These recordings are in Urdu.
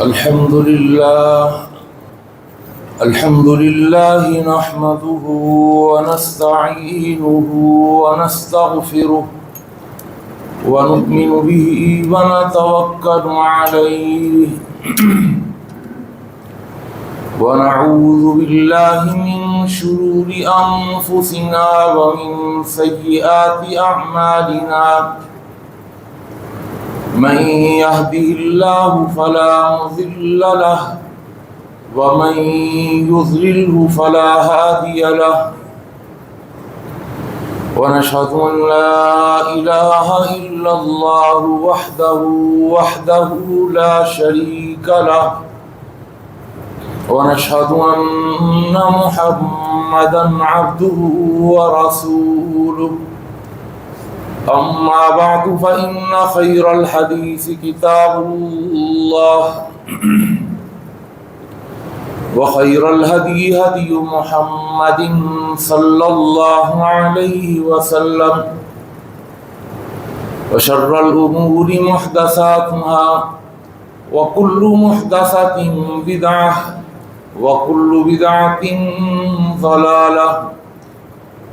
الحمد لله نحمده ونستعينه ونستغفره ونؤمن به ونتوكل عليه ونعوذ بالله من شرور أنفسنا ومن سيئات أعمالنا من يهده الله فلا مضل له ومن يضلله فلا هادي له ونشهد أن لا إله إلا الله وحده لا شريك له ونشهد أن محمدا عبده ورسوله أما بعد فإن خير الحديث كتاب الله وخير الهدي هدي محمد صلى الله عليه وسلم وشر الأمور محدثاتها وكل محدثة بدعة وكل بدعة ضلالة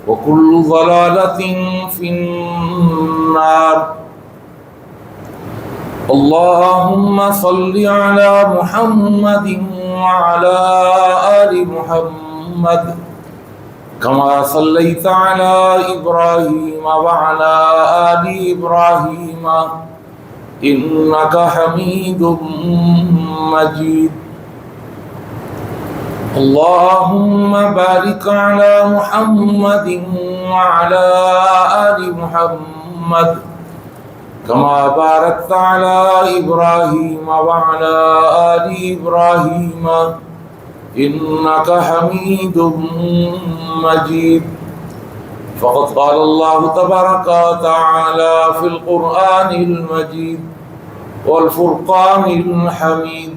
وكل ضلالة في النار اللهم صل على محمد وعلى آل محمد كما صليت على إبراهيم وعلى آل إبراهيم إنك حميد مجيد اللهم بارك على محمد وعلى آل محمد كما باركت على إبراهيم وعلى آل إبراهيم إنك حميد مجيد فقد قال الله تبارك وتعالى في القرآن المجيد والفرقان الحميد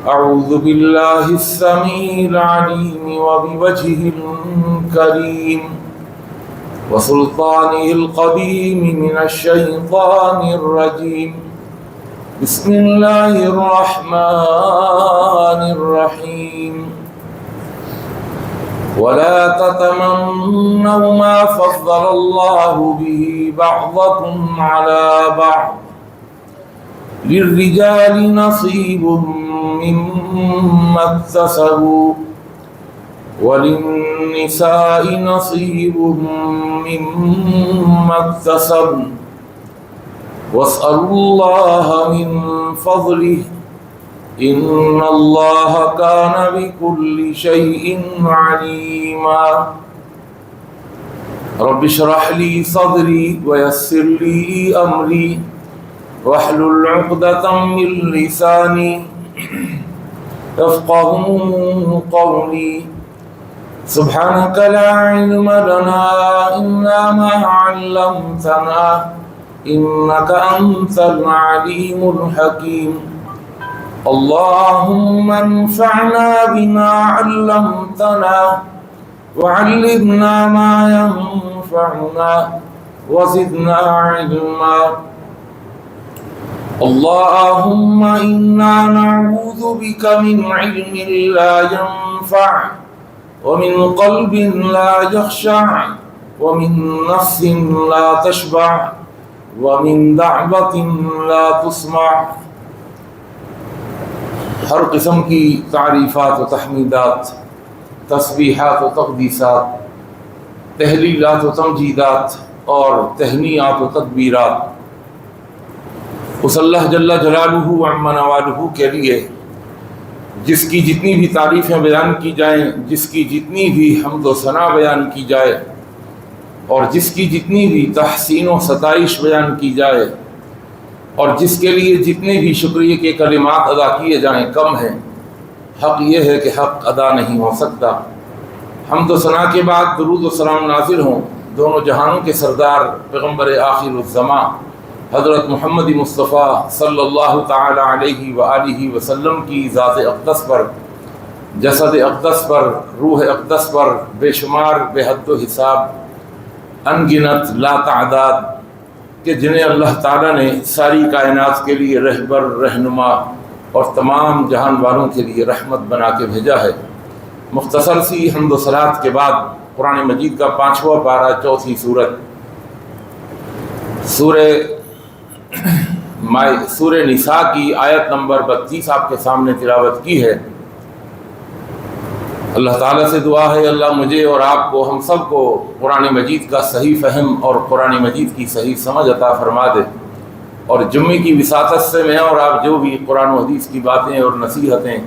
أعوذ بالله السميع العليم وبوجهه الكريم وسلطانه القديم من الشيطان الرجيم بسم الله الرحمن الرحيم ولا تتمنوا ما فضل الله به بعضكم على بعض للرجال نصيب مما اكتسبوا وللنساء نصيب مما اكتسبن واسألوا الله من فضله إن الله كان بكل شيء عليما رب اشرح لي صدري ويسر لي أمري واحلل عقدة من لساني يفقهوا قولي سبحانك لا علم لنا إلا ما علمتنا إنك أنت العليم الحكيم اللهم انفعنا بما علمتنا وعلمنا ما ينفعنا وزدنا علما اللهم إنا نعوذ بك من علم لا ينفع ومن قلب لا يخشع ومن نفس لا تشبع ومن دعوة لا تسمع ہر قسم کی تعریفات و تحمیدات، تسبیحات و تقدیسات، تہلیلات و تمجیدات اور تہنیات و تکبیرات اس اللہ جل جلالہ وعظم نوالہ کے لیے جس کی جتنی بھی تعریفیں بیان کی جائیں، جس کی جتنی بھی حمد و ثنا بیان کی جائے اور جس کی جتنی بھی تحسین و ستائش بیان کی جائے اور جس کے لیے جتنے بھی شکریہ کے کلمات ادا کیے جائیں کم ہیں۔ حق یہ ہے کہ حق ادا نہیں ہو سکتا۔ حمد و ثنا کے بعد درود و سلام نازل ہوں دونوں جہانوں کے سردار پیغمبر آخر الزماں حضرت محمد مصطفیٰ صلی اللہ تعالی علیہ وآلہ وسلم کی ذات اقدس پر، جسد اقدس پر، روح اقدس پر بے شمار بے حد و حساب انگنت لا تعداد کہ جنہیں اللہ تعالیٰ نے ساری کائنات کے لیے رہبر، رہنما اور تمام جہان والوں کے لیے رحمت بنا کے بھیجا ہے۔ مختصر سی حمد و صلات کے بعد قرآن مجید کا 5واں پارہ 4 سورت سورہ نساء کی آیت نمبر 32 آپ کے سامنے تلاوت کی ہے۔ اللہ تعالیٰ سے دعا ہے اللہ مجھے اور آپ کو، ہم سب کو قرآن مجید کا صحیح فہم اور قرآن مجید کی صحیح سمجھ عطا فرما دے، اور جمعے کی وساطت سے میں اور آپ جو بھی قرآن و حدیث کی باتیں اور نصیحتیں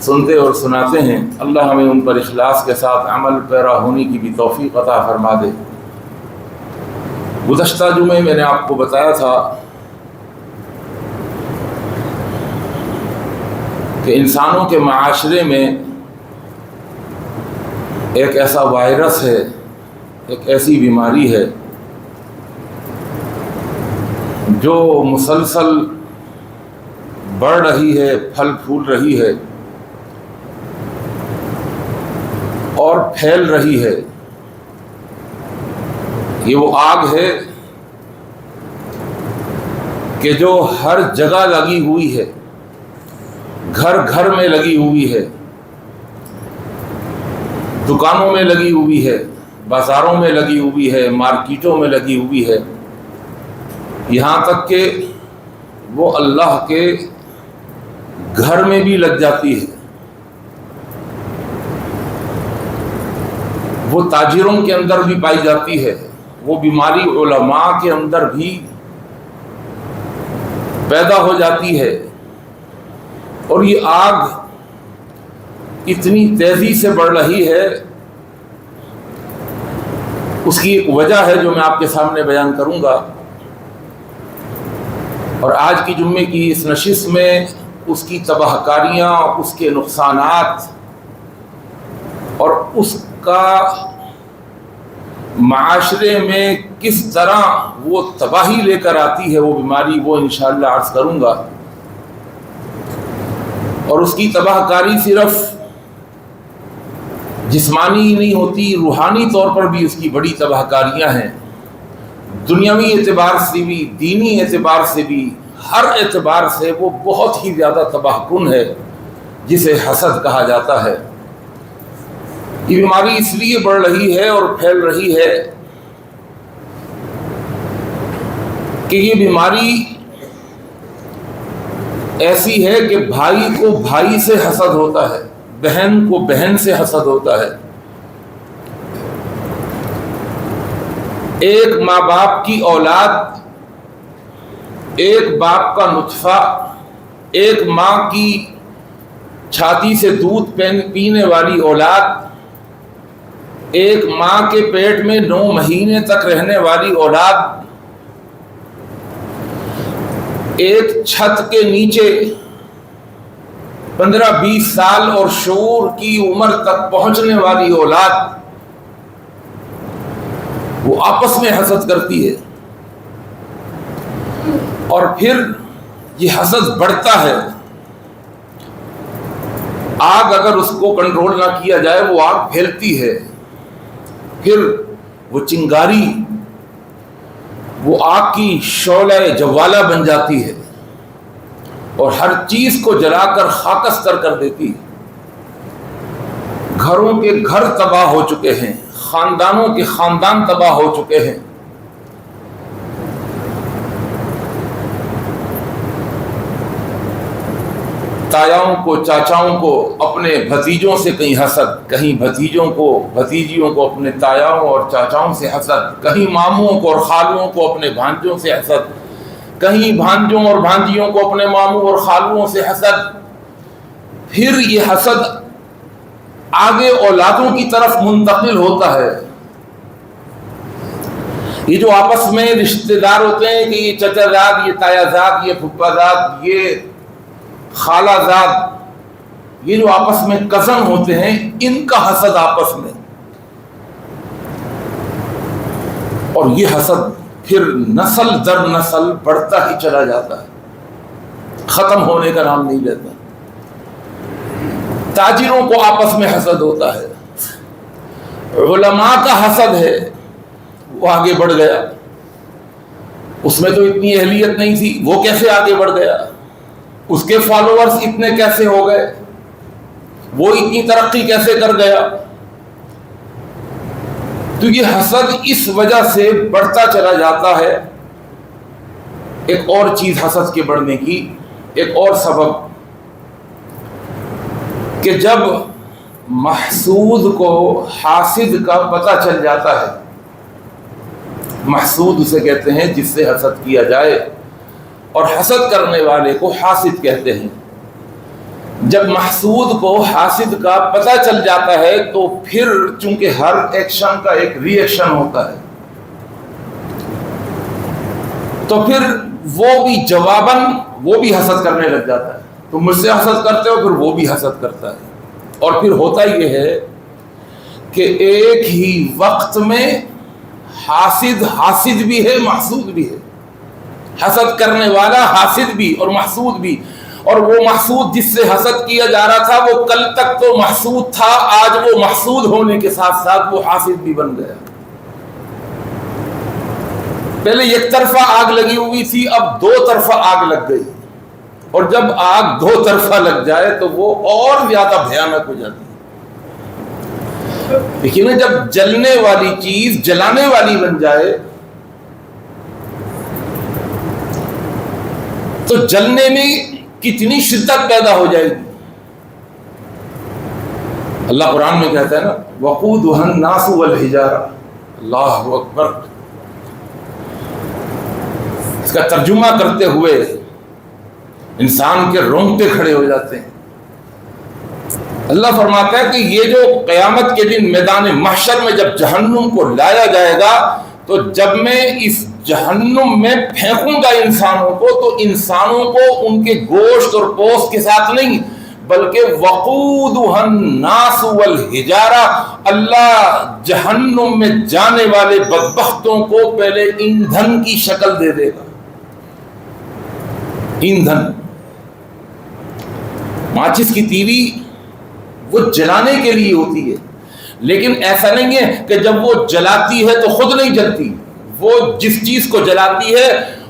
سنتے اور سناتے ہیں، اللہ ہمیں ان پر اخلاص کے ساتھ عمل پیرا ہونے کی بھی توفیق عطا فرما دے۔ گزشتہ جمعے میں نے آپ کو بتایا تھا کہ انسانوں کے معاشرے میں ایک ایسا وائرس ہے، ایک ایسی بیماری ہے جو مسلسل بڑھ رہی ہے، پھل پھول رہی ہے اور پھیل رہی ہے۔ یہ وہ آگ ہے کہ جو ہر جگہ لگی ہوئی ہے، گھر گھر میں لگی ہوئی ہے، دکانوں میں لگی ہوئی ہے، بازاروں میں لگی ہوئی ہے، مارکیٹوں میں لگی ہوئی ہے، یہاں تک کہ وہ اللہ کے گھر میں بھی لگ جاتی ہے، وہ تاجروں کے اندر بھی پائی جاتی ہے، وہ بیماری علماء کے اندر بھی پیدا ہو جاتی ہے، اور یہ آگ اتنی تیزی سے بڑھ رہی ہے۔ اس کی ایک وجہ ہے جو میں آپ کے سامنے بیان کروں گا، اور آج کی جمعے کی اس نشست میں اس کی تباہ کاریاں، اس کے نقصانات اور اس کا معاشرے میں کس طرح وہ تباہی لے کر آتی ہے وہ بیماری، وہ انشاءاللہ عرض کروں گا۔ اور اس کی تباہ کاری صرف جسمانی ہی نہیں ہوتی، روحانی طور پر بھی اس کی بڑی تباہ کاریاں ہیں، دنیاوی اعتبار سے بھی، دینی اعتبار سے بھی، ہر اعتبار سے وہ بہت ہی زیادہ تباہ کن ہے، جسے حسد کہا جاتا ہے۔ یہ بیماری اس لیے بڑھ رہی ہے اور پھیل رہی ہے کہ یہ بیماری ایسی ہے کہ بھائی کو بھائی سے حسد ہوتا ہے، بہن کو بہن سے حسد ہوتا ہے۔ ایک ماں باپ کی اولاد، ایک باپ کا نطفہ، ایک ماں کی چھاتی سے دودھ پینے والی اولاد، ایک ماں کے پیٹ میں 9 مہینے تک رہنے والی اولاد، ایک چھت کے نیچے 15-20 سال اور شعور کی عمر تک پہنچنے والی اولاد، وہ آپس میں حسد کرتی ہے، اور پھر یہ حسد بڑھتا ہے۔ آگ اگر اس کو کنٹرول نہ کیا جائے وہ آگ پھیلتی ہے، پھر وہ چنگاری، وہ آگ کی شعلہ جوالہ بن جاتی ہے اور ہر چیز کو جلا کر خاکستر کر دیتی ہے۔ گھروں کے گھر تباہ ہو چکے ہیں، خاندانوں کے خاندان تباہ ہو چکے ہیں۔ تایاؤں کو، چاچاؤں کو اپنے بھتیجوں سے کہیں حسد، کہیں بھتیجیوں کو اپنے تایاؤں اور چاچاؤں سے حسد، کہیں ماموں کو اور خالوں کو اپنے بھانجوں سے حسد، کہیں بھانجوں اور بھانجیوں کو اپنے ماموں اور خالوں سے حسد۔ پھر یہ حسد آگے اولادوں کی طرف منتقل ہوتا ہے۔ یہ جو آپس میں رشتہ دار ہوتے ہیں کہ یہ چچا زاد، یہ تایا زاد، یہ پھپھا زاد، یہ خالہ زاد، یہ جو آپس میں کزن ہوتے ہیں، ان کا حسد آپس میں، اور یہ حسد پھر نسل در نسل بڑھتا ہی چلا جاتا ہے، ختم ہونے کا نام نہیں لیتا۔ تاجروں کو آپس میں حسد ہوتا ہے، علماء کا حسد ہے، وہ آگے بڑھ گیا، اس میں تو اتنی اہلیت نہیں تھی، وہ کیسے آگے بڑھ گیا؟ اس کے فالوورز اتنے کیسے ہو گئے، وہ اتنی ترقی کیسے کر گیا؟ تو یہ حسد اس وجہ سے بڑھتا چلا جاتا ہے۔ ایک اور چیز حسد کے بڑھنے کی، ایک اور سبب، کہ جب محسود کو حاسد کا پتہ چل جاتا ہے، محسود اسے کہتے ہیں جس سے حسد کیا جائے، اور حسد کرنے والے کو حاسد کہتے ہیں۔ جب محسود کو حاسد کا پتہ چل جاتا ہے تو پھر چونکہ ہر ایکشن کا ایک ری ایکشن ہوتا ہے، تو پھر وہ بھی جواباً وہ بھی حسد کرنے لگ جاتا ہے۔ تم مجھ سے حسد کرتے ہو، پھر وہ بھی حسد کرتا ہے، اور پھر ہوتا یہ ہے کہ ایک ہی وقت میں حاسد بھی ہے، محسود بھی ہے، حسد کرنے والا حاسد بھی اور محسود بھی۔ اور وہ محسود جس سے حسد کیا جا رہا تھا وہ کل تک تو محسود تھا، آج وہ محسود ہونے کے ساتھ ساتھ وہ حاسد بھی بن گیا۔ پہلے ایک طرفہ آگ لگی ہوئی تھی، اب دو طرفہ آگ لگ گئی، اور جب آگ دو طرفہ لگ جائے تو وہ اور زیادہ بھیانک ہو جاتی ہے۔ دیکھیے نا، جب جلنے والی چیز جلانے والی بن جائے تو جلنے میں کتنی شدت پیدا ہو جائے گی۔ اللہ قرآن میں کہتا ہے نا، وقودها الناس والحجارہ، اللہ اکبر۔ اس کا ترجمہ کرتے ہوئے انسان کے رونگٹے کھڑے ہو جاتے ہیں۔ اللہ فرماتا ہے کہ یہ جو قیامت کے دن میدان محشر میں جب جہنم کو لایا جائے گا، تو جب میں اس جہنم میں پھینکوں گا انسانوں کو، تو انسانوں کو ان کے گوشت اور پوست کے ساتھ نہیں، بلکہ وقودها الناس والحجارہ، اللہ جہنم میں جانے والے بدبختوں کو پہلے ایندھن کی شکل دے دے گا۔ ایندھن، ماچس کی تیوی وہ جلانے کے لیے ہوتی ہے، لیکن ایسا نہیں ہے کہ جب وہ جلاتی ہے تو خود نہیں جلتی، وہ جس چیز کو جلاتی ہے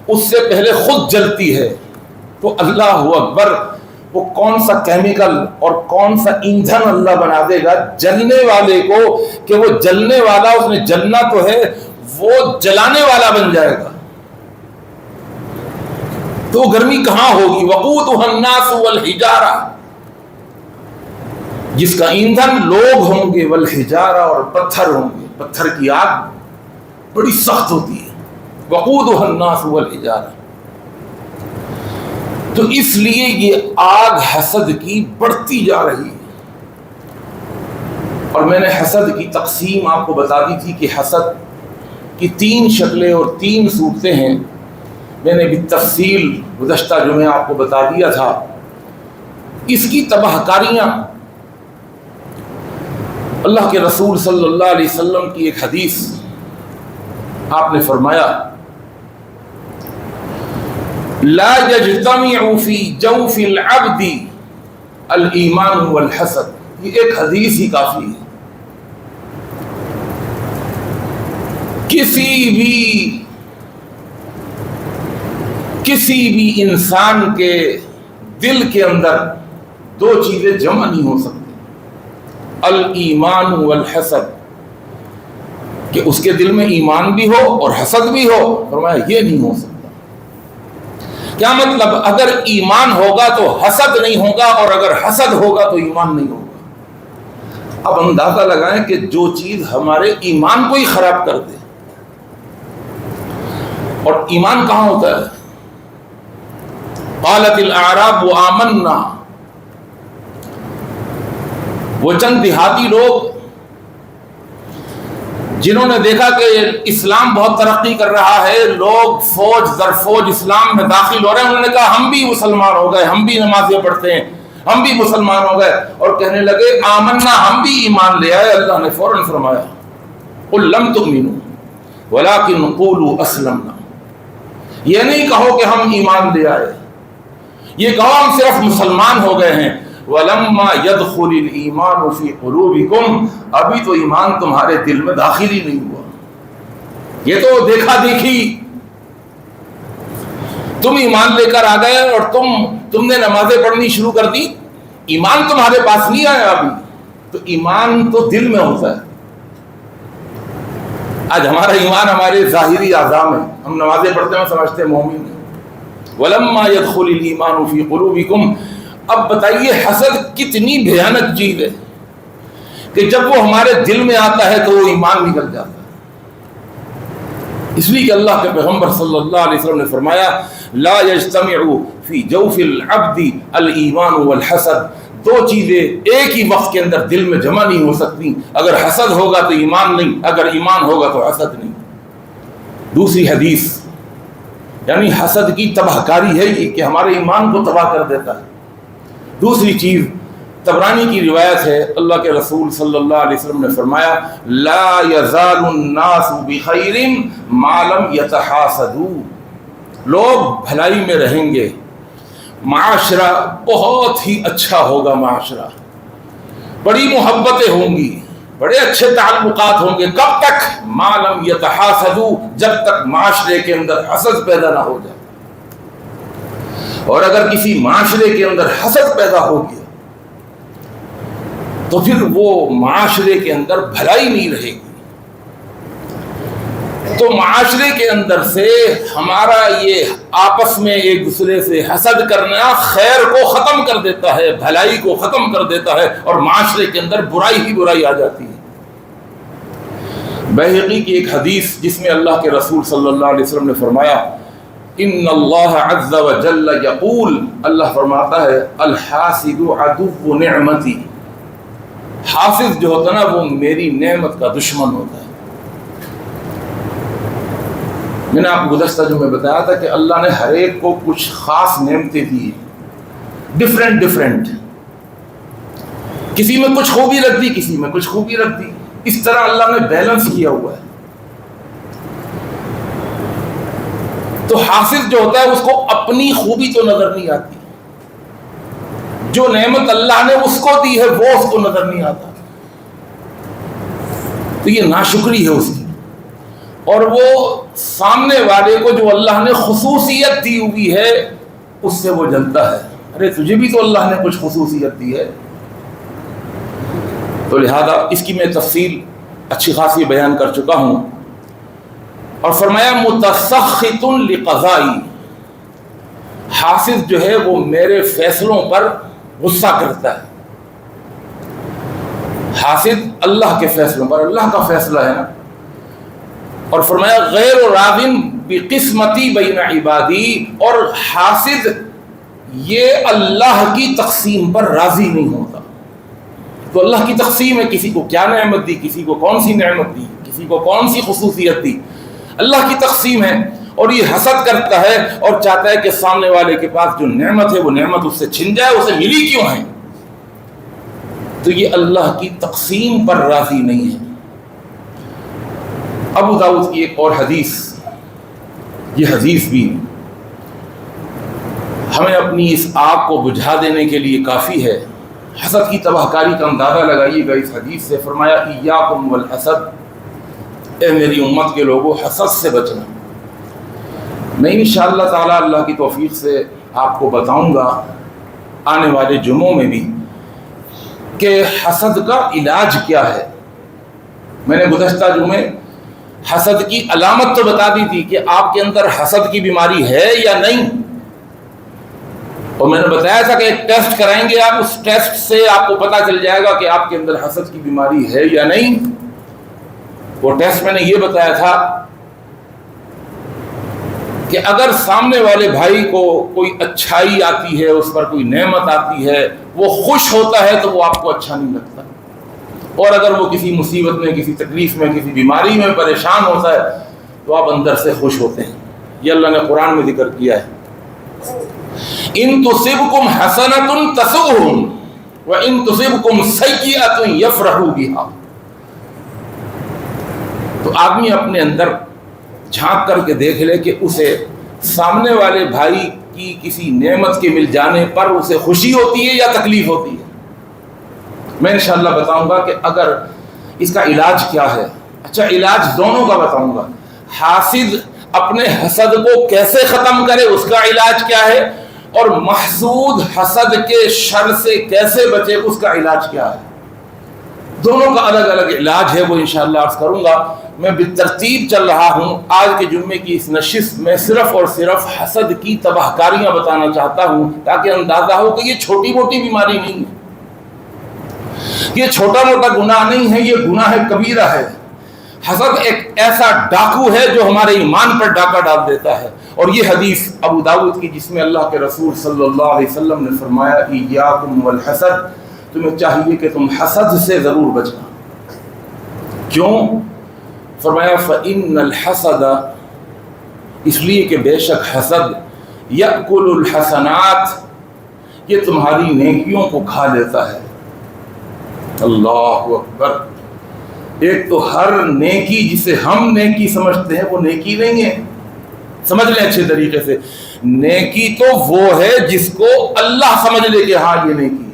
اس سے پہلے خود جلتی ہے۔ تو اللہ اکبر، وہ کون سا کیمیکل اور کون سا ایندھن اللہ بنا دے گا جلنے والے کو، کہ وہ جلنے والا، اس نے جلنا تو ہے، وہ جلانے والا بن جائے گا۔ تو گرمی کہاں ہوگی؟ وقودها الناس والحجارہ، جس کا ایندھن لوگ ہوں گے، والحجارہ، اور پتھر ہوں گے۔ پتھر کی آگ بڑی سخت ہوتی ہے، وقودها الناس والحجارہ۔ تو اس لیے یہ آگ حسد کی بڑھتی جا رہی ہے۔ اور میں نے حسد کی تقسیم آپ کو بتا دی تھی کہ حسد کی 3 شکلیں اور 3 صورتیں ہیں، میں نے بھی تفصیل گزشتہ جمعہ آپ کو بتا دیا تھا۔ اس کی تباہ کاریاں، اللہ کے رسول صلی اللہ علیہ وسلم کی ایک حدیث، آپ نے فرمایا لا يجتمع في جوف العبد الایمان والحسد۔ یہ ایک حدیث ہی کافی ہے۔ کسی بھی انسان کے دل کے اندر 2 چیزیں جمع نہیں ہو سکتی، الایمان والحسد، کہ اس کے دل میں ایمان بھی ہو اور حسد بھی ہو۔ فرمایا یہ نہیں ہو سکتا۔ کیا مطلب؟ اگر ایمان ہوگا تو حسد نہیں ہوگا، اور اگر حسد ہوگا تو ایمان نہیں ہوگا۔ اب اندازہ لگائیں کہ جو چیز ہمارے ایمان کو ہی خراب کر دے، اور ایمان کہاں ہوتا ہے؟ قالت الاعراب آمنا، وہ چند دیہاتی لوگ جنہوں نے دیکھا کہ اسلام بہت ترقی کر رہا ہے، لوگ فوج در فوج اسلام میں داخل ہو رہے ہیں، انہوں نے کہا ہم بھی مسلمان ہو گئے، ہم بھی نمازیں پڑھتے ہیں، ہم بھی مسلمان ہو گئے، اور کہنے لگے آمنا، ہم بھی ایمان لے آئے۔ اللہ نے فوراً فرمایا قل لم تؤمنوا ولکن قولوا اسلمنا، یہ نہیں کہو کہ ہم ایمان لے آئے، یہ کہو ہم صرف مسلمان ہو گئے ہیں۔ وَلَمَّا يَدْخُلِ الْإِيمَانُ فِي قُلُوبِكُمْ، ابھی تو ایمان تمہارے دل میں داخل ہی نہیں ہوا، یہ تو دیکھا دیکھی۔ تم ایمان لے کر آ گئے اور تم نے نمازیں پڑھنی شروع کر دی، ایمان تمہارے پاس نہیں آیا ابھی، تو ایمان تو دل میں ہوتا ہے۔ آج ہمارا ایمان ہمارے ظاہری اعضاء میں، ہم نمازیں پڑھتے ہیں سمجھتے ہیں مومن ہیں۔ وَلَمَّا يَدْخُلِ الْإِيمَانُ فِي قُلُوبِكُمْ، اب بتائیے حسد کتنی بھیانک چیز ہے کہ جب وہ ہمارے دل میں آتا ہے تو وہ ایمان نکل جاتا ہے۔ اس لیے کہ اللہ کے پیغمبر صلی اللہ علیہ وسلم نے فرمایا لا یجتمع فی جوف العبد الایمان والحسد، دو چیزیں ایک ہی وقت کے اندر دل میں جمع نہیں ہو سکتی، اگر حسد ہوگا تو ایمان نہیں، اگر ایمان ہوگا تو حسد نہیں۔ دوسری حدیث، یعنی حسد کی تباہ کاری ہے یہ کہ ہمارے ایمان کو تباہ کر دیتا ہے۔ دوسری چیز طبرانی کی روایت ہے، اللہ کے رسول صلی اللہ علیہ وسلم نے فرمایا لا یزال الناس بخیر ما لم یتحاسدوا، لوگ بھلائی میں رہیں گے، معاشرہ بہت ہی اچھا ہوگا، معاشرہ بڑی محبتیں ہوں گی، بڑے اچھے تعلقات ہوں گے، کب تک؟ ما لم یتحاسدوا، جب تک معاشرے کے اندر حسد پیدا نہ ہو جائے۔ اور اگر کسی معاشرے کے اندر حسد پیدا ہو گیا تو پھر وہ معاشرے کے اندر بھلائی نہیں رہے گی۔ تو معاشرے کے اندر سے ہمارا یہ آپس میں ایک دوسرے سے حسد کرنا خیر کو ختم کر دیتا ہے، بھلائی کو ختم کر دیتا ہے، اور معاشرے کے اندر برائی ہی برائی آ جاتی ہے۔ بہقی کی ایک حدیث جس میں اللہ کے رسول صلی اللہ علیہ وسلم نے فرمایا ان اللہ عز وجل یقول، اللہ فرماتا ہے الحاسد عدو نعمتی، حاسد جو ہوتا ہے نا وہ میری نعمت کا دشمن ہوتا ہے۔ میں نے آپ کو گزشتہ جو میں بتایا تھا کہ اللہ نے ہر ایک کو کچھ خاص نعمتیں دی، ڈفرینٹ، کسی میں کچھ خوبی رکھ دی، کسی میں کچھ خوبی رکھ دی، اس طرح اللہ نے بیلنس کیا ہوا ہے۔ تو حاسد جو ہوتا ہے اس کو اپنی خوبی تو نظر نہیں آتی، جو نعمت اللہ نے اس کو دی ہے وہ اس کو نظر نہیں آتا، تو یہ ناشکری ہے اس کی، اور وہ سامنے والے کو جو اللہ نے خصوصیت دی ہوئی ہے اس سے وہ جلتا ہے، ارے تجھے بھی تو اللہ نے کچھ خصوصیت دی ہے۔ تو لہذا اس کی میں تفصیل اچھی خاصی بیان کر چکا ہوں، اور فرمایا متسخط لقضائی، حاسد جو ہے وہ میرے فیصلوں پر غصہ کرتا ہے۔ حاسد اللہ کے فیصلوں پر، اللہ کا فیصلہ ہے نا، اور فرمایا غیر راضٍ بقسمتی بین عبادی، اور حاسد یہ اللہ کی تقسیم پر راضی نہیں ہوتا۔ تو اللہ کی تقسیم ہے، کسی کو کیا نعمت دی، کسی کو کون سی نعمت دی، کسی کو کون سی خصوصیت دی، اللہ کی تقسیم ہے، اور یہ حسد کرتا ہے اور چاہتا ہے کہ سامنے والے کے پاس جو نعمت ہے وہ نعمت اس سے چھن جائے، اسے ملی کیوں ہے؟ تو یہ اللہ کی تقسیم پر راضی نہیں ہے۔ ابو داؤد کی ایک اور حدیث، یہ حدیث بھی ہمیں اپنی اس آگ کو بجھا دینے کے لیے کافی ہے۔ حسد کی تباہ کاری کا اندازہ لگائیے گا اس حدیث سے۔ فرمایا ایاکم والحسد، اے میری امت کے لوگوں حسد سے بچنا۔ میں انشاءاللہ تعالیٰ اللہ کی توفیق سے آپ کو بتاؤں گا آنے والے جمعوں میں بھی کہ حسد کا علاج کیا ہے۔ میں نے گزشتہ جمعے حسد کی علامت تو بتا دی تھی کہ آپ کے اندر حسد کی بیماری ہے یا نہیں، اور میں نے بتایا تھا کہ ایک ٹیسٹ کرائیں گے آپ، اس ٹیسٹ سے آپ کو پتہ چل جائے گا کہ آپ کے اندر حسد کی بیماری ہے یا نہیں۔ وہ ٹیسٹ میں نے یہ بتایا تھا کہ اگر سامنے والے بھائی کو کوئی اچھائی آتی ہے، اس پر کوئی نعمت آتی ہے، وہ خوش ہوتا ہے تو وہ آپ کو اچھا نہیں لگتا، اور اگر وہ کسی مصیبت میں، کسی تکلیف میں، کسی بیماری میں پریشان ہوتا ہے تو آپ اندر سے خوش ہوتے ہیں۔ یہ اللہ نے قرآن میں ذکر کیا ہے، ان تصبکم حسنۃ تسؤہم وان تصبکم سیئۃ یفرحوا بها۔ تو آدمی اپنے اندر جھانک کر کے دیکھ لے کہ اسے سامنے والے بھائی کی کسی نعمت کے مل جانے پر اسے خوشی ہوتی ہے یا تکلیف ہوتی ہے۔ میں انشاءاللہ بتاؤں گا کہ اگر اس کا علاج کیا ہے۔ اچھا، علاج دونوں کا بتاؤں گا۔ حاسد اپنے حسد کو کیسے ختم کرے اس کا علاج کیا ہے، اور محسود حسد کے شر سے کیسے بچے اس کا علاج کیا ہے، دونوں کا الگ الگ علاج ہے، وہ انشاءاللہ عرض کروں گا۔ میں بالترتیب چل رہا ہوں۔ آج کے جمعے کی اس نشست میں صرف اور صرف حسد کی تباہ کاریاں بتانا چاہتا ہوں، تاکہ اندازہ ہو کہ یہ چھوٹی موٹی بیماری نہیں ہے، یہ چھوٹا موٹا گناہ نہیں ہے، یہ گناہ کبیرہ ہے۔ حسد ایک ایسا ڈاکو ہے جو ہمارے ایمان پر ڈاکہ ڈال دیتا ہے، اور یہ حدیث ابو داؤد کی جس میں اللہ کے رسول صلی اللہ علیہ وسلم نے فرمایا ایاکم والحسد، تمہیں چاہیے کہ تم حسد سے ضرور بچنا۔ کیوں؟ فرمایا فإن الحسد، اس لیے کہ بے شک حسد یأکل الحسنات، یہ تمہاری نیکیوں کو کھا لیتا ہے۔ اللہ اکبر! ایک تو ہر نیکی جسے ہم نیکی سمجھتے ہیں وہ نیکی نہیں ہے، سمجھ لیں اچھے طریقے سے، نیکی تو وہ ہے جس کو اللہ سمجھ لے کہ ہاں یہ نیکی ہے،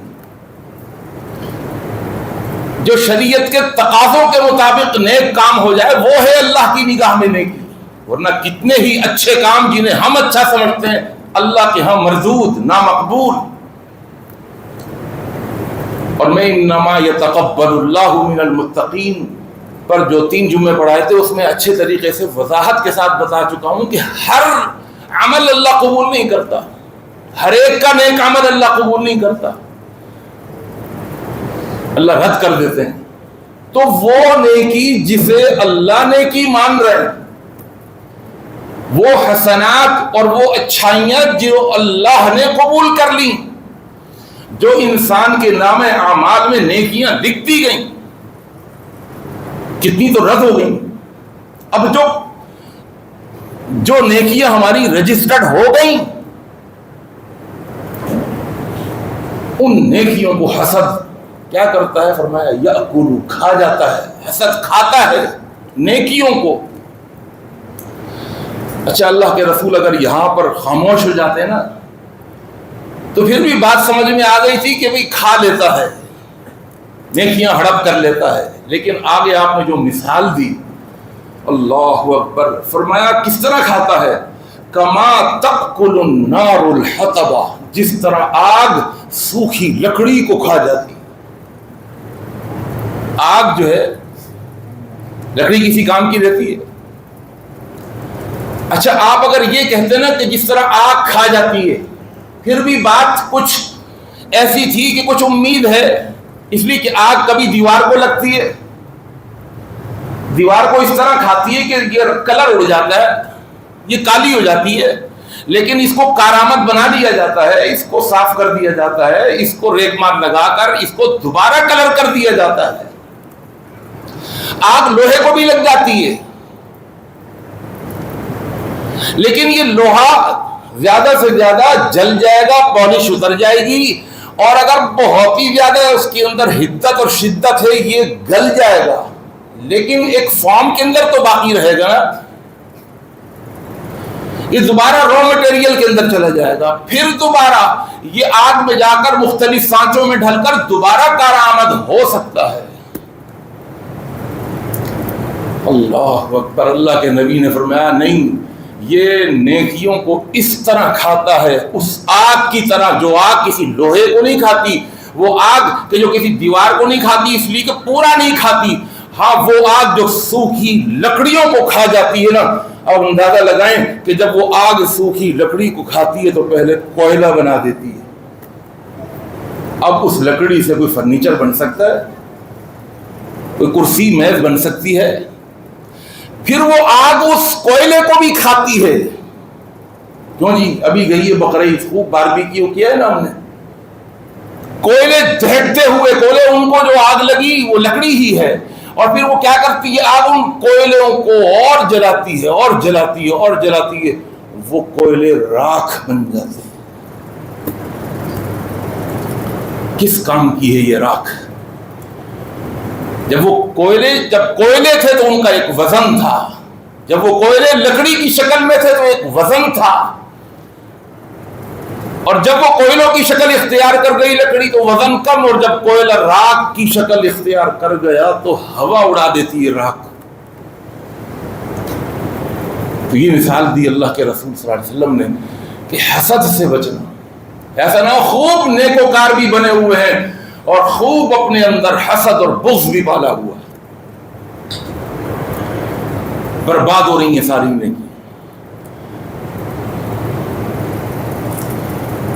جو شریعت کے تقاضوں کے مطابق نیک کام ہو جائے وہ ہے اللہ کی نگاہ میں نیکی۔ ورنہ کتنے ہی اچھے کام جنہیں ہم اچھا سمجھتے ہیں اللہ کے ہاں مردود، نامقبول۔ اور میں انما یتقبل اللہ من المتقین پر جو 3 جمعے پڑھائے تھے اس میں اچھے طریقے سے وضاحت کے ساتھ بتا چکا ہوں کہ ہر عمل اللہ قبول نہیں کرتا، ہر ایک کا نیک عمل اللہ قبول نہیں کرتا، اللہ رد کر دیتے ہیں۔ تو وہ نیکی جسے اللہ نیکی مان رہے ہیں، وہ حسنات اور وہ اچھائیاں جو اللہ نے قبول کر لیں، جو انسان کے نام اعمال میں نیکیاں لکھتی گئیں، کتنی تو رد ہو گئیں۔ اب جو نیکیاں ہماری رجسٹرڈ ہو گئیں، ان نیکیوں کو حسد کیا کرتا ہے؟ فرمایا یأکل، کھا جاتا ہے، حسد کھاتا ہے نیکیوں کو۔ اچھا، اللہ کے رسول اگر یہاں پر خاموش ہو جاتے نا تو پھر بھی بات سمجھ میں آ گئی تھی کہ بھئی کھا لیتا ہے، نیکیاں ہڑپ کر لیتا ہے، لیکن آگے آپ نے جو مثال دی، اللہ اکبر! فرمایا کس طرح کھاتا ہے؟ کما تأکل النار الحطب، جس طرح آگ سوکھی لکڑی کو کھا جاتی۔ آگ جو ہے لکڑی کسی کام کی رہتی ہے؟ اچھا، آپ اگر یہ کہتے نا کہ جس طرح آگ کھا جاتی ہے، پھر بھی بات کچھ ایسی تھی کہ کچھ امید ہے، اس لیے کہ آگ کبھی دیوار کو لگتی ہے، دیوار کو اس طرح کھاتی ہے کہ یہ کلر اڑ جاتا ہے، یہ کالی ہو جاتی ہے، لیکن اس کو کارآمد بنا دیا جاتا ہے، اس کو صاف کر دیا جاتا ہے، اس کو ریگ مار لگا کر اس کو دوبارہ کلر کر دیا جاتا ہے۔ آگ لوہے کو بھی لگ جاتی ہے، لیکن یہ لوہا زیادہ سے زیادہ جل جائے گا، پالش اتر جائے گی، اور اگر بہت ہی زیادہ اس کے اندر حدت اور شدت ہے یہ گل جائے گا، لیکن ایک فارم کے اندر تو باقی رہے گا نا، یہ دوبارہ را مٹیریل کے اندر چلا جائے گا، پھر دوبارہ یہ آگ میں جا کر مختلف سانچوں میں ڈھل کر دوبارہ کارآمد ہو سکتا ہے۔ اللہ اکبر! اللہ کے نبی نے فرمایا نہیں، یہ نیکیوں کو اس طرح کھاتا ہے، اس آگ کی طرح، جو آگ کسی لوہے کو نہیں کھاتی، وہ آگ کہ جو کسی دیوار کو نہیں کھاتی اس لیے کہ پورا نہیں کھاتی، ہاں وہ آگ جو سوکھی لکڑیوں کو کھا جاتی ہے نا۔ اب اندازہ لگائیں کہ جب وہ آگ سوکھی لکڑی کو کھاتی ہے تو پہلے کوئلہ بنا دیتی ہے، اب اس لکڑی سے کوئی فرنیچر بن سکتا ہے، کوئی کرسی میز بن سکتی ہے؟ پھر وہ آگ اس کوئلے کو بھی کھاتی ہے۔ کیوں جی؟ ابھی گئی ہے بقرعید، خوب باربیکیو کیا ہے نا ہم نے، کوئلے جھڑتے ہوئے، کوئلے ان کو جو آگ لگی وہ لکڑی ہی ہے، اور پھر وہ کیا کرتی ہے؟ آگ ان کوئلوں کو اور جلاتی ہے اور جلاتی ہے اور جلاتی ہے، وہ کوئلے راکھ بن جاتے ہیں۔ کس کام کی ہے یہ راکھ؟ جب کوئلے تھے تو ان کا ایک وزن تھا، جب وہ کوئلے لکڑی کی شکل میں تھے تو ایک وزن تھا، اور جب وہ کوئلوں کی شکل اختیار کر گئی لکڑی تو وزن کم، اور جب کوئلہ راکھ کی شکل اختیار کر گیا تو ہوا اڑا دیتی ہے راکھ۔ تو یہ مثال دی اللہ کے رسول صلی اللہ علیہ وسلم نے کہ حسد سے بچنا. ایسا نہ ہو خوب نیکوکار بھی بنے ہوئے ہیں اور خوب اپنے اندر حسد اور بغض بھی پالا ہوا ہے. برباد ہو رہی ہیں ساری نیکی.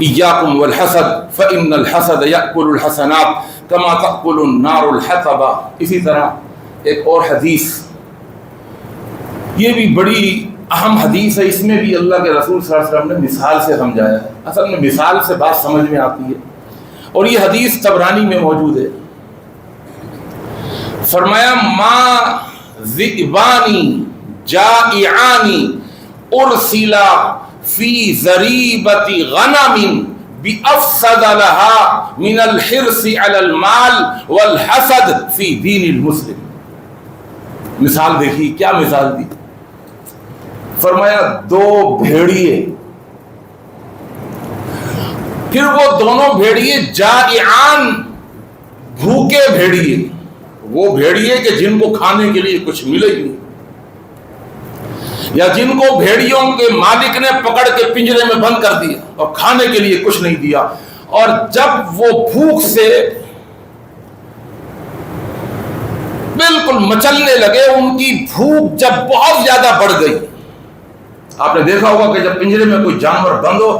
ایاکم والحسد فإن الحسد یأکل الحسنات کما تأکل النار الحطب. اسی طرح ایک اور حدیث، یہ بھی بڑی اہم حدیث ہے، اس میں بھی اللہ کے رسول صلی اللہ علیہ وسلم نے مثال سے سمجھایا ہے. اصل میں مثال سے بات سمجھ میں آتی ہے، اور یہ حدیث طبرانی میں موجود ہے. فرمایا ما ذئبانی جائعانی ارسلا فی ذریبۃ غنم بافسد لها من الحرص علی المال والحسد فی دین المسلم. مثال دیکھی کیا مثال دی. فرمایا دو بھیڑیے، پھر وہ دونوں بھیڑیے جائعان بھوکے بھیڑیے، وہ بھیڑیے کہ جن کو کھانے کے لیے کچھ ملے ہی نہیں، یا جن کو بھیڑیوں کے مالک نے پکڑ کے پنجرے میں بند کر دیا اور کھانے کے لیے کچھ نہیں دیا، اور جب وہ بھوک سے بالکل مچلنے لگے، ان کی بھوک جب بہت زیادہ بڑھ گئی. آپ نے دیکھا ہوگا کہ جب پنجرے میں کوئی جانور بند ہو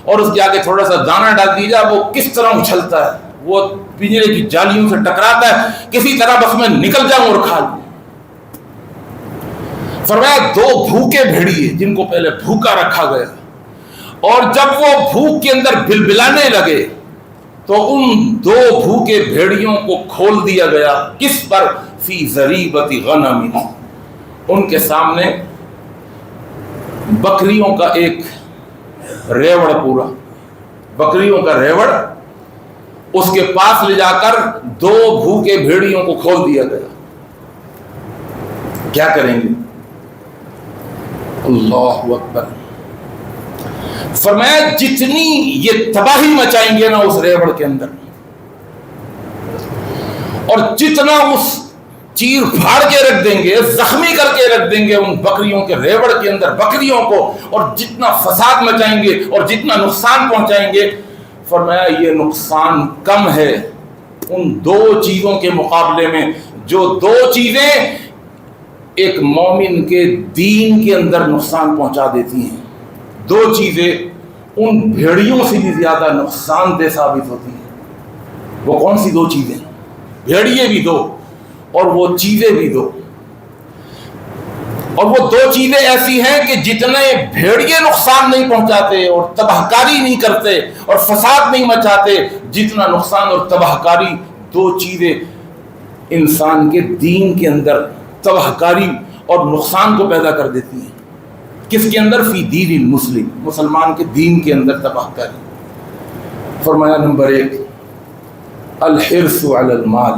اور اس کے آگے تھوڑا سا دانہ ڈال دیا جائے، وہ کس طرح اچھلتا ہے، وہ پنجرے کی جالیوں سے ٹکراتا ہے، کسی طرح بس میں نکل جاؤں اور کھا لوں. فرمایا دو بھوکے بھیڑیے جن کو پہلے بھوکا رکھا گیا، اور جب وہ بھوک کے اندر بلبلانے لگے تو ان دو بھوکے بھیڑیوں کو کھول دیا گیا. کس پر؟ فی ذریبۃ غنم. ان کے سامنے بکریوں کا ایک ریوڑ، پورا بکریوں کا ریوڑ، اس کے پاس لے جا کر دو بھوکے بھیڑیوں کو کھول دیا گیا. کیا کریں گے؟ اللہ اکبر. فرمایا جتنی یہ تباہی مچائیں گے نا اس ریوڑ کے اندر، اور جتنا اس چیر پھاڑ کے رکھ دیں گے، زخمی کر کے رکھ دیں گے ان بکریوں کے ریوڑ کے اندر بکریوں کو، اور جتنا فساد مچائیں گے اور جتنا نقصان پہنچائیں گے، فرمایا یہ نقصان کم ہے ان دو چیزوں کے مقابلے میں جو دو چیزیں ایک مومن کے دین کے اندر نقصان پہنچا دیتی ہیں. دو چیزیں ان بھیڑیوں سے بھی زیادہ نقصان دہ ثابت ہوتی ہیں. وہ کون سی دو چیزیں؟ بھیڑیے بھی دو اور وہ چیزیں بھی دو. اور وہ دو چیزیں ایسی ہیں کہ جتنے بھیڑیے نقصان نہیں پہنچاتے اور تباہ کاری نہیں کرتے اور فساد نہیں مچاتے، جتنا نقصان اور تباہ کاری دو چیزیں انسان کے دین کے اندر تباہ کاری اور نقصان کو پیدا کر دیتی ہیں. کس کے اندر؟ فی دین المسلم، مسلمان کے دین کے اندر تباہ کاری. فرمایا نمبر 1 الحرص علی المال،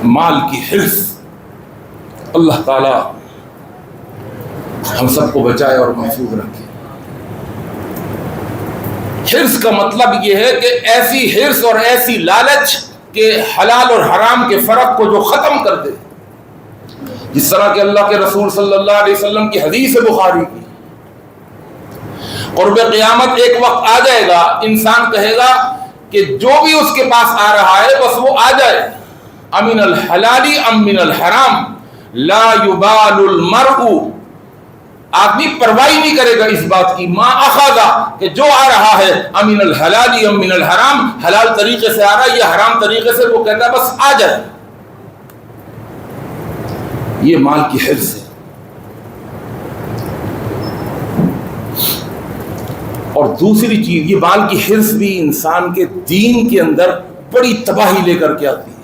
مال کی حرص. اللہ تعالی ہم سب کو بچائے اور محفوظ رکھے. حرص کا مطلب یہ ہے کہ ایسی حرص اور ایسی لالچ کہ حلال اور حرام کے فرق کو جو ختم کر دے. جس طرح کہ اللہ کے رسول صلی اللہ علیہ وسلم کی حدیث بخاری کی، قرب قیامت ایک وقت آ جائے گا، انسان کہے گا کہ جو بھی اس کے پاس آ رہا ہے بس وہ آ جائے، امن الحلال ام من الحرام لا یبال المرء. آدمی پرواہ نہیں کرے گا اس بات کی، ما اخذا، کہ جو آ رہا ہے امن الحلال ام من الحرام، حلال طریقے سے آ رہا ہے یا حرام طریقے سے، وہ کہتا ہے بس آ جائے. یہ مال کی حرص ہے. اور دوسری چیز، یہ مال کی حرص بھی انسان کے دین کے اندر بڑی تباہی لے کر کے آتی ہے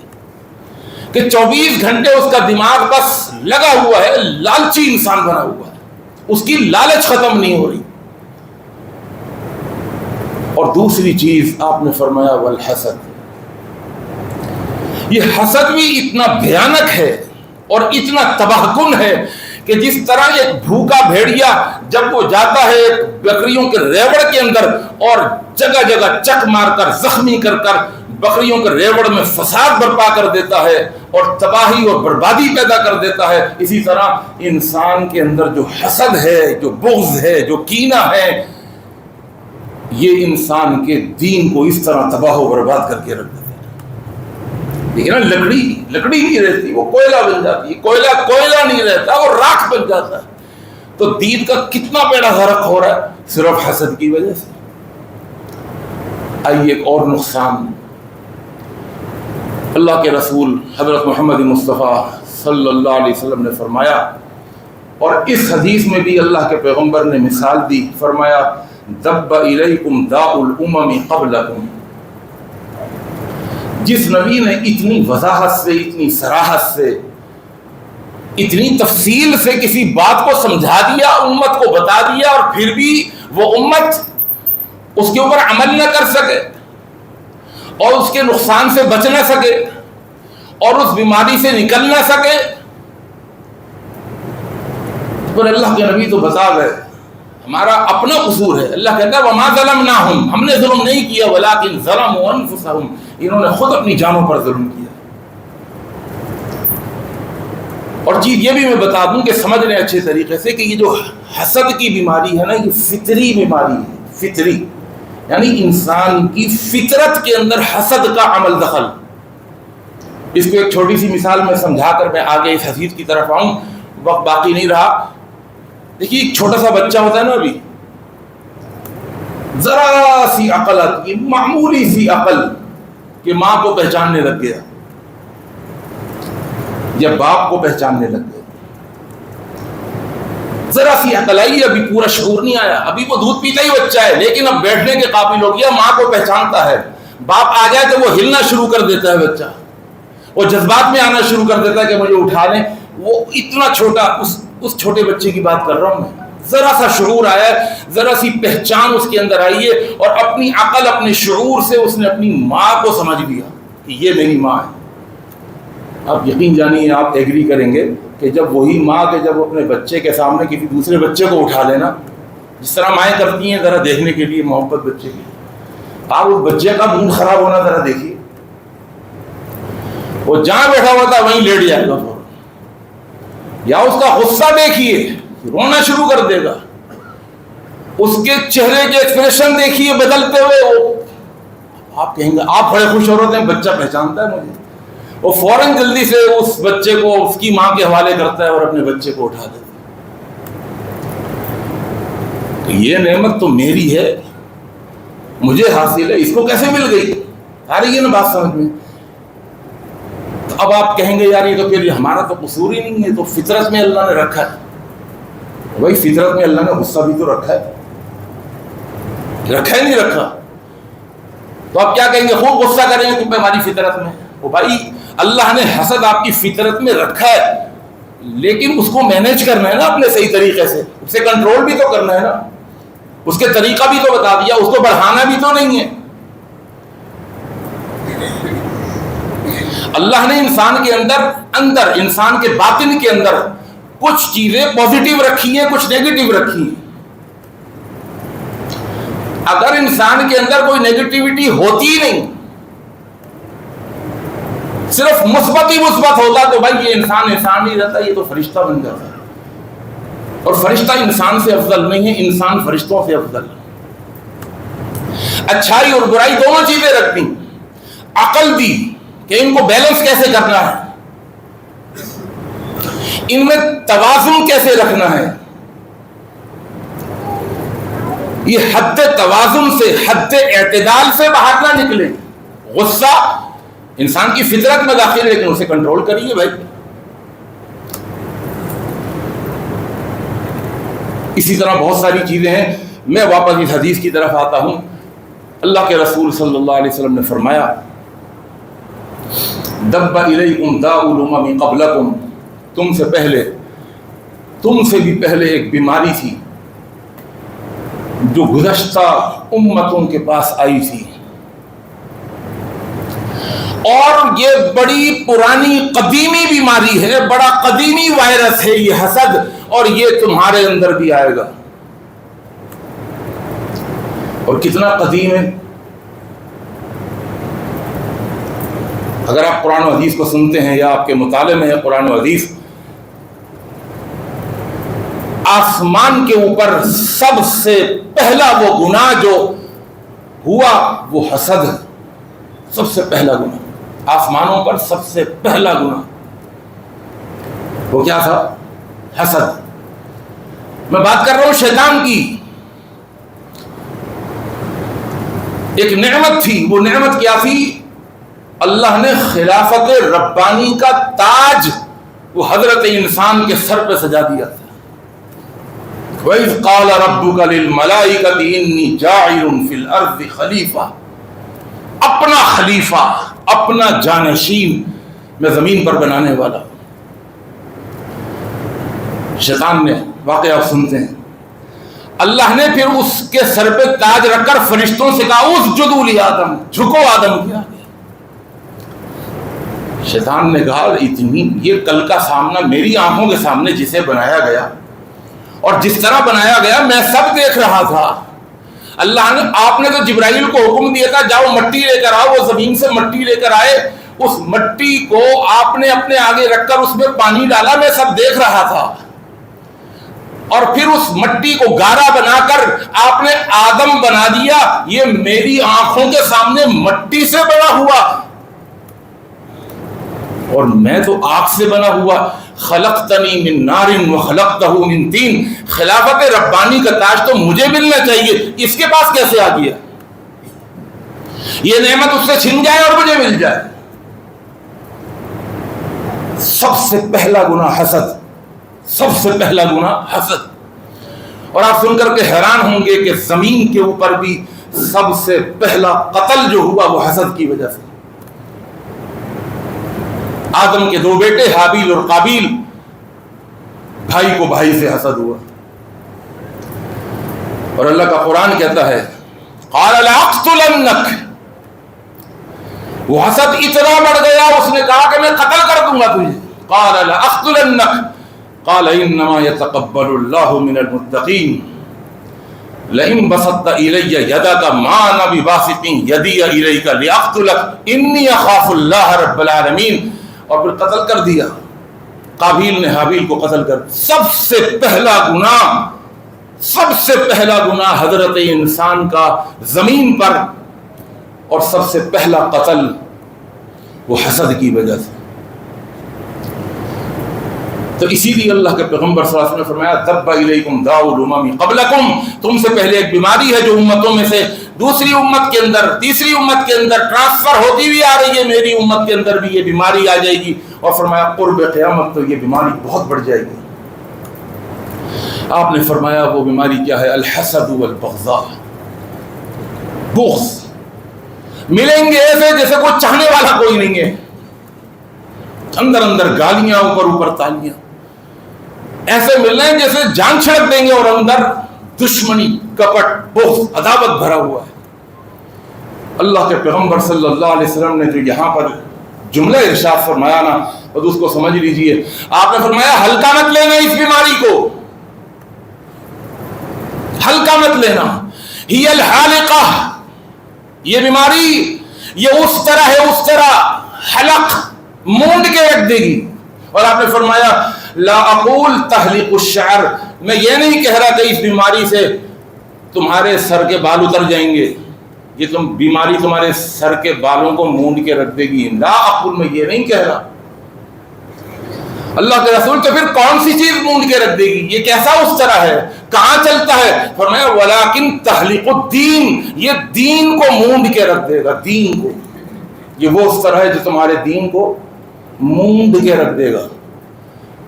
کہ 24 گھنٹے اس کا دماغ بس لگا ہوا ہے، لالچی انسان بنا ہوا ہے، اس کی لالچ ختم نہیں ہو رہی. اور دوسری چیز آپ نے فرمایا والحسد. یہ حسد بھی اتنا بھیانک ہے اور اتنا تباہ کن ہے کہ جس طرح ایک بھوکا بھیڑیا جب وہ جاتا ہے بکریوں کے ریوڑ کے اندر اور جگہ جگہ چک مار کر زخمی کر کر بکریوں کے ریوڑ میں فساد برپا کر دیتا ہے اور تباہی اور بربادی پیدا کر دیتا ہے، اسی طرح انسان کے اندر جو حسد ہے، جو بغض ہے، جو کینہ ہے، یہ انسان کے دین کو اس طرح تباہ و برباد کر کے رکھ دیتا ہے۔ لیکن لکڑی نہیں رہتی، وہ کوئلہ بن جاتی ہے، کوئلہ نہیں رہتا، وہ راکھ بن جاتا ہے۔ تو دین کا کتنا بیڑا غرق ہو رہا ہے صرف حسد کی وجہ سے۔ آئیے ایک اور نقصان، اللہ کے رسول حضرت محمد مصطفیٰ صلی اللہ علیہ وسلم نے فرمایا، اور اس حدیث میں بھی اللہ کے پیغمبر نے مثال دی، فرمایا دب الیکم داء الامم قبلکم۔ جس نبی نے اتنی وضاحت سے، اتنی صراحت سے، اتنی تفصیل سے کسی بات کو سمجھا دیا، امت کو بتا دیا، اور پھر بھی وہ امت اس کے اوپر عمل نہ کر سکے اور اس کے نقصان سے بچ نہ سکے اور اس بیماری سے نکل نہ سکے، پر اللہ کے نبی تو بتا گئے ہمارا اپنا قصور ہے۔ اللہ کہتا ہے وما ظلمناہم، ہم نے ظلم نہیں کیا، ولکن ظلموا انفسہم، انہوں نے خود اپنی جانوں پر ظلم کیا۔ اور چیز یہ بھی میں بتا دوں کہ سمجھ لیں اچھے طریقے سے کہ یہ جو حسد کی بیماری ہے نا، یہ فطری بیماری ہے، فطری، یعنی انسان کی فطرت کے اندر حسد کا عمل دخل۔ اس کو ایک چھوٹی سی مثال میں سمجھا کر میں آگے اس حدیث کی طرف آؤں، وقت باقی نہیں رہا۔ دیکھیے ایک چھوٹا سا بچہ ہوتا ہے نا، ابھی ذرا سی عقل آتی ہے، معمولی سی عقل کہ ماں کو پہچاننے لگ گیا یا باپ کو پہچاننے لگ گیا، ذرا سی عقل آئی، ابھی پورا شعور نہیں آیا، ابھی وہ دودھ پیتا ہی بچہ ہے، لیکن اب بیٹھنے کے قابل ہو گیا، ماں کو پہچانتا ہے۔ باپ آ جائے تو وہ ہلنا شروع کر دیتا ہے، بچہ وہ جذبات میں آنا شروع کر دیتا ہے کہ مجھے اٹھا لیں۔ وہ اتنا چھوٹا، اس چھوٹے بچے کی بات کر رہا ہوں میں، ذرا سا شعور آیا ہے، ذرا سی پہچان اس کے اندر آئی ہے، اور اپنی عقل، اپنے شعور سے اس نے اپنی ماں کو سمجھ لیا کہ یہ میری ماں ہے۔ آپ یقین جانیے، آپ ایگری کریں گے کہ جب وہی ماں کے جب اپنے بچے کے سامنے کسی دوسرے بچے کو اٹھا لینا، جس طرح مائیں کرتی ہیں ذرا دیکھنے کے لیے محبت بچے کی، آپ اس بچے کا موڈ خراب ہونا ذرا دیکھیے، وہ جہاں بیٹھا ہوا تھا وہیں لیٹ جائے گا، یا اس کا غصہ دیکھیے، رونا شروع کر دے گا، اس کے چہرے کے ایکسپریشن دیکھیے بدلتے ہوئے، آپ کہیں گے آپ بڑے خوش ہو رہے ہیں، بچہ پہچانتا ہے مجھے، وہ فوراً جلدی سے اس بچے کو اس کی ماں کے حوالے کرتا ہے اور اپنے بچے کو اٹھا دیتا ہے۔ تو یہ نعمت تو میری ہے، مجھے حاصل ہے، اس کو کیسے مل گئی؟ آ رہی ہے نا بات سمجھ میں؟ تو اب آپ کہیں گے یار یہ تو پھر ہمارا تو قصور ہی نہیں ہے، تو فطرت میں اللہ نے رکھا ہے۔ بھائی فطرت میں اللہ نے غصہ بھی تو رکھا ہے، رکھا ہی نہیں رکھا؟ تو آپ کیا کہیں گے خوب غصہ کریں گے کیونکہ ہماری فطرت میں؟ وہ بھائی اللہ نے حسد آپ کی فطرت میں رکھا ہے، لیکن اس کو مینیج کرنا ہے نا اپنے صحیح طریقے سے، اس سے کنٹرول بھی تو کرنا ہے نا، اس کے طریقہ بھی تو بتا دیا، اس کو بڑھانا بھی تو نہیں ہے۔ اللہ نے انسان کے اندر انسان کے باطن کے اندر کچھ چیزیں پوزیٹیو رکھی ہیں، کچھ نیگیٹیو رکھی ہیں۔ اگر انسان کے اندر کوئی نیگیٹیوٹی ہوتی ہی نہیں، صرف مثبت ہی مثبت ہوتا، تو بھائی یہ انسان نہیں رہتا، یہ تو فرشتہ بن جاتا ہے، اور فرشتہ انسان سے افضل نہیں ہے، انسان فرشتوں سے افضل ہے۔ اچھائی اور برائی دونوں چیزیں رکھ دیں، عقل دی کہ ان کو بیلنس کیسے کرنا ہے، ان میں توازن کیسے رکھنا ہے، یہ حد توازن سے، حد اعتدال سے باہر نہ نکلے۔ غصہ انسان کی فطرت میں داخل ہے، لیکن اسے کنٹرول کریے بھائی۔ اسی طرح بہت ساری چیزیں ہیں، میں واپس اس حدیث کی طرف آتا ہوں۔ اللہ کے رسول صلی اللہ علیہ وسلم نے فرمایا دب الیکم داء الامم قبلکم، تم سے بھی پہلے ایک بیماری تھی جو گزشتہ امتوں کے پاس آئی تھی، اور یہ بڑی پرانی قدیمی بیماری ہے، بڑا قدیمی وائرس ہے یہ حسد، اور یہ تمہارے اندر بھی آئے گا۔ اور کتنا قدیم ہے؟ اگر آپ قرآن و حدیث کو سنتے ہیں یا آپ کے مطالعے میں ہے قرآن و حدیث، آسمان کے اوپر سب سے پہلا وہ گناہ جو ہوا وہ حسد ہے۔ سب سے پہلا گناہ آسمانوں پر، سب سے پہلا گناہ وہ کیا تھا؟ حسد۔ میں بات کر رہا ہوں شیطان کی۔ ایک نعمت تھی، وہ نعمت کیا تھی؟ اللہ نے خلافت ربانی کا تاج وہ حضرت انسان کے سر پہ سجا دیا تھا۔ وَإِذْ قَالَ رَبُّكَ لِلْمَلَائِكَةِ إِنِّي جَاعِلٌ فِي الْأَرْضِ خلیفہ، اپنا خلیفہ، اپنا جانشین میں زمین پر بنانے والا۔ شیطان نے، واقعہ آپ سنتے ہیں، اللہ نے پھر اس کے سر پہ تاج رکھ کر فرشتوں سے کہا اسجدوا لآدم، جھکو آدم کے آگے۔ شیطان نے کہا اتنی، یہ کل کا سامنا میری آنکھوں کے سامنے جسے بنایا گیا اور جس طرح بنایا گیا میں سب دیکھ رہا تھا۔ اللہ نے، آپ نے تو جبرائیل کو حکم دیا تھا جاؤ مٹی لے کر آؤ، وہ زمین سے مٹی لے کر آئے، اس مٹی کو آپ نے اپنے آگے رکھ کر اس میں پانی ڈالا، میں سب دیکھ رہا تھا، اور پھر اس مٹی کو گارا بنا کر آپ نے آدم بنا دیا، یہ میری آنکھوں کے سامنے مٹی سے بنا ہوا اور میں تو آگ سے بنا ہوا۔ خلقتنی من نار وخلقتہ من طین، خلافت ربانی کا تاج تو مجھے ملنا چاہیے، اس کے پاس کیسے آ گیا؟ یہ نعمت اس سے چھن جائے اور مجھے مل جائے۔ سب سے پہلا گناہ حسد، سب سے پہلا گناہ حسد۔ اور آپ سن کر کے حیران ہوں گے کہ زمین کے اوپر بھی سب سے پہلا قتل جو ہوا وہ حسد کی وجہ سے۔ آدم کے 2 بیٹے حابیل اور قابیل، بھائی کو بھائی سے حسد ہوا، اور اللہ کا قرآن کہتا ہے قال لأقتلنک، وہ حسد اتنا بڑھ گیا اس نے کہا کہ میں قتل کر دوں گا تجھے۔ قال لأقتلنک قال انما يتقبل الله من المتقین لئن بسطت الی یدک ما انا بباسط یدی الیک لأقتلک انی اخاف اللہ رب العالمین، اور پھر قتل کر دیا۔ قابیل نے حابیل کو قتل کر۔ سب سے پہلا گناہ، سب سے پہلا گناہ حضرت انسان کا زمین پر، اور سب سے پہلا قتل وہ حسد کی وجہ سے۔ تو اسی لیے اللہ کے پیغمبر صلی اللہ علیہ وسلم نے فرمایا دب الیکم داء الامم قبلکم، تم سے پہلے ایک بیماری ہے جو امتوں میں سے دوسری امت کے اندر، تیسری امت کے اندر ٹرانسفر ہوتی ہوئی آ رہی ہے، میری امت کے اندر بھی یہ بیماری آ جائے گی، اور فرمایا قرب قیامت تو یہ بیماری بہت بڑھ جائے گی۔ آپ نے فرمایا وہ بیماری کیا ہے؟ الحسد والبغضاء، بغض۔ ملیں گے ایسے جیسے کوئی چاہنے والا کوئی نہیں ہے، اندر اندر گالیاں، اوپر اوپر تالیاں، ایسے مل رہے ہیں جیسے جان چھڑک دیں گے، اور اندر دشمنی، کپٹ، بغض، عداوت بھرا ہوا ہے۔ اللہ کے پیغمبر صلی اللہ علیہ وسلم نے جو یہاں پر جملہ ارشاد فرمایا نا، اور اس کو سمجھ لیجئے، آپ نے فرمایا ہلکا مت لینا اس بیماری کو، ہلکا مت لینا۔ ہی الحالقہ، یہ بیماری یہ اس طرح ہے، اس طرح حلق مونڈ کے رکھ دے گی۔ اور آپ نے فرمایا لا اقول تحلیق الشعر، میں یہ نہیں کہہ رہا کہ اس بیماری سے تمہارے سر کے بال اتر جائیں گے، یہ بیماری تمہارے سر کے بالوں کو مونڈ کے رکھ دے گی، لا اقول، میں یہ نہیں کہہ رہا۔ اللہ کے رسول تو پھر کون سی چیز مونڈ کے رکھ دے گی؟ یہ کیسا اس طرح ہے، کہاں چلتا ہے؟ فرمایا ولیکن تحلیق الدین، یہ دین کو مونڈ کے رکھ دے گا، دین کو۔ یہ وہ اس طرح ہے جو تمہارے دین کو مونڈ کے رکھ دے گا۔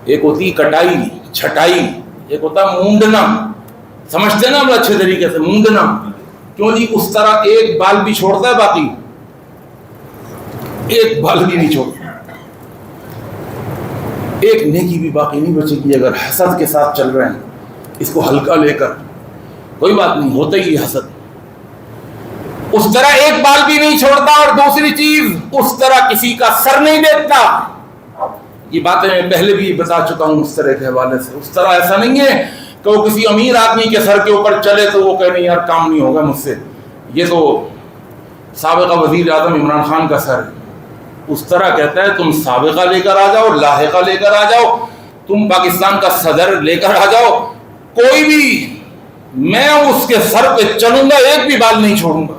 ایک ہوتی کٹائی، چھٹائی، ایک ہوتا مونڈنا، سمجھتے نا ہم اچھے طریقے سے، مونڈنا۔ کیوں جی؟ اس طرح ایک بال بھی چھوڑتا ہے، باقی ایک بال بھی نہیں چھوڑتا، ایک نیکی بھی باقی نہیں بچے گی اگر حسد کے ساتھ چل رہے ہیں۔ اس کو ہلکا لے کر کوئی بات نہیں، ہوتا ہی حسد، اس طرح ایک بال بھی نہیں چھوڑتا، اور دوسری چیز اس طرح کسی کا سر نہیں دیکھتا۔ یہ باتیں میں پہلے بھی بتا چکا ہوں اس طرح کے حوالے سے۔ اس طرح ایسا نہیں ہے کہ وہ کسی امیر آدمی کے سر کے اوپر چلے تو وہ کہہ نہیں یار کام نہیں ہوگا مجھ سے، یہ تو سابقہ وزیر اعظم عمران خان کا سر ہے، اس طرح کہتا ہے تم سابقہ لے کر آ جاؤ، لاحقہ لے کر آ جاؤ، تم پاکستان کا صدر لے کر آ جاؤ، کوئی بھی، میں اس کے سر پہ چلوں گا، ایک بھی بال نہیں چھوڑوں گا۔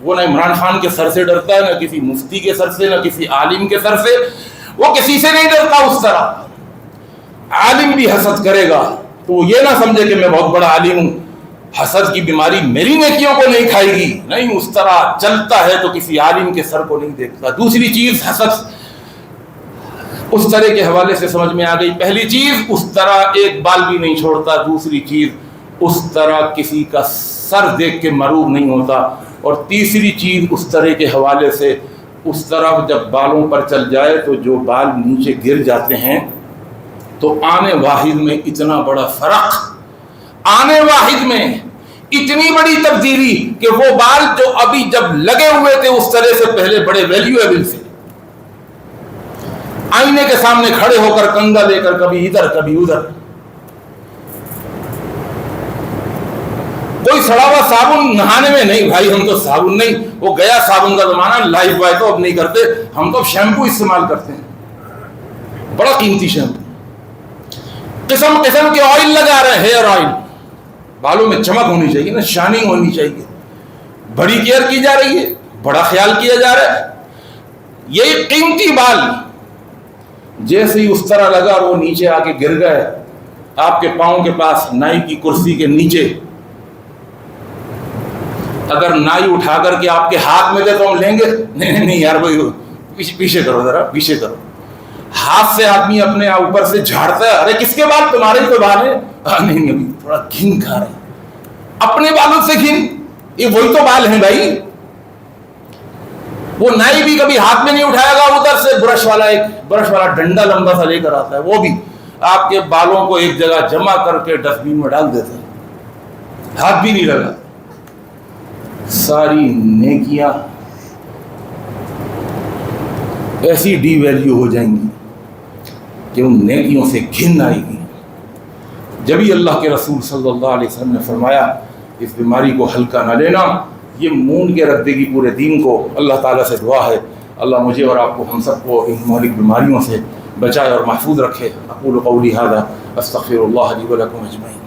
وہ نہ عمران خان کے سر سے ڈرتا ہے، نہ کسی مفتی کے سر سے، نہ کسی عالم کے سر سے، وہ کسی سے نہیں ڈرتا اس طرح۔ عالم بھی حسد کرے گا تو وہ یہ نہ سمجھے کہ میں بہت بڑا عالم ہوں، حسد کی بیماری میری نیکیوں کو نہیں کھائے گی، نہیں، اس طرح چلتا ہے تو کسی عالم کے سر کو نہیں دیکھتا۔ دوسری چیز حسد اس طرح کے حوالے سے سمجھ میں آ گئی۔ پہلی چیز، اس طرح ایک بال بھی نہیں چھوڑتا۔ دوسری چیز، اس طرح کسی کا سر دیکھ کے مغرور نہیں ہوتا۔ اور تیسری چیز، اس طرح کے حوالے سے، اس طرح جب بالوں پر چل جائے تو جو بال نیچے گر جاتے ہیں تو آنے واحد میں اتنا بڑا فرق، آنے واحد میں اتنی بڑی تبدیلی کہ وہ بال جو ابھی جب لگے ہوئے تھے اس طرح سے پہلے بڑے ویلیویبل سے، آئینے کے سامنے کھڑے ہو کر کنگا لے کر کبھی ادھر کبھی ادھر، کوئی سڑا ہوا صابن نہانے میں نہیں، بھائی ہم تو صابن نہیں، وہ گیا صابن کا زمانہ، لائف بوائے تو اب نہیں کرتے، ہم تو شیمپو استعمال کرتے ہیں، بڑا قیمتی شیمپو، قسم قسم کے آئل لگا رہے ہیں، ہیئر آئل، بالوں میں چمک ہونی چاہیے نا، شائننگ ہونی چاہیے، بڑی کیئر کی جا رہی ہے، بڑا خیال کیا جا رہا ہے۔ یہی قیمتی بال جیسے ہی اس طرح لگا اور وہ نیچے آ کے گر گئے آپ کے پاؤں کے پاس، نائی کی کرسی کے نیچے، اگر نائی اٹھا کر کے آپ کے ہاتھ میں دے تو ہم لیں گے؟ نہیں یار بھائی پیچھے کرو، ذرا پیچھے کرو۔ ہاتھ سے آدمی اپنے اوپر سے جھاڑتا ہے، ارے کس کے بال؟ تمہارے ہی تو بال ہیں۔ نہیں ابھی تھوڑا گھن کھا رہے ہیں، اپنے بالوں سے گھن، یہ وہی تو بال ہیں بھائی۔ وہ نائی بھی کبھی ہاتھ میں نہیں اٹھائے گا، ادھر سے برش والا ڈنڈا لمبا سا لے کر آتا ہے، وہ بھی آپ کے بالوں کو ایک جگہ جمع کر کے ڈسٹ بین میں ڈال دیتا ہے، ہاتھ بھی نہیں لگا۔ ساری نیکیاں ایسی ڈی ویلیو ہو جائیں گی کہ ان نیکیوں سے گھن آئے گی۔ جبھی اللہ کے رسول صلی اللہ علیہ وسلم نے فرمایا اس بیماری کو ہلکا نہ لینا، یہ مون کے رکھ دے گی پورے دین کو۔ اللہ تعالیٰ سے دعا ہے اللہ مجھے اور آپ کو، ہم سب کو ان مہلک بیماریوں سے بچائے اور محفوظ رکھے۔ اقول قولی ھذا استغفر اللہ لی ولکم اجمعین۔